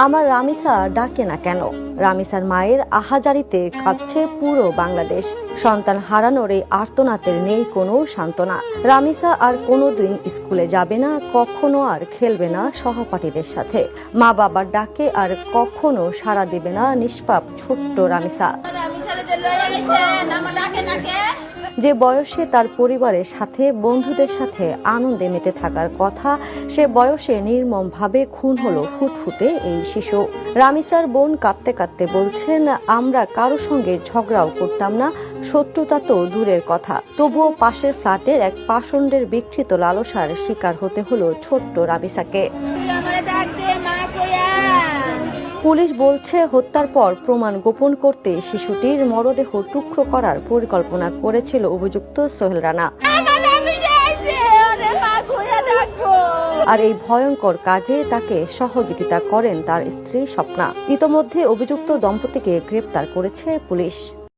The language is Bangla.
আমার রামিসা ডাকে না কেন? রামিসার মায়ের আহাজারিতে কাঁদছে পুরো বাংলাদেশ। সন্তান হারানোর এই আর্তনাদের নেই কোনো সান্ত্বনা। রামিসা আর কোনোদিন স্কুলে যাবে না, কখনো আর খেলবে না সহপাঠীদের সাথে। মা বাবার ডাকে আর কখনো সাড়া দেবে না নিষ্পাপ ছোট্ট রামিসা। যে বয়সে তার পরিবারের সাথে বন্ধুদের সাথে আনন্দে মেতে থাকার কথা, সে বয়সে নির্মমভাবে খুন হলো ফুটফুটে এই শিশু। রামিসার বোন কাঁদতে কাঁদতে বলছেন, আমরা কারো সঙ্গে ঝগড়াও করতাম না, শত্রুতা তো দূরের কথা, তবুও পাশের ফ্ল্যাটের এক পাষণ্ডের বিকৃত লালসার শিকার হতে হলো ছোট্ট রামিসাকে। পুলিশ বলছে, হত্যার পর প্রমাণ গোপন করতে শিশুটির মরদেহ টুকরো করার পরিকল্পনা করেছিল অভিযুক্ত সোহেল রানা। আর এই ভয়ঙ্কর কাজে তাকে সহযোগিতা করেন তার স্ত্রী স্বপ্না। ইতোমধ্যে অভিযুক্ত দম্পতিকে গ্রেপ্তার করেছে পুলিশ।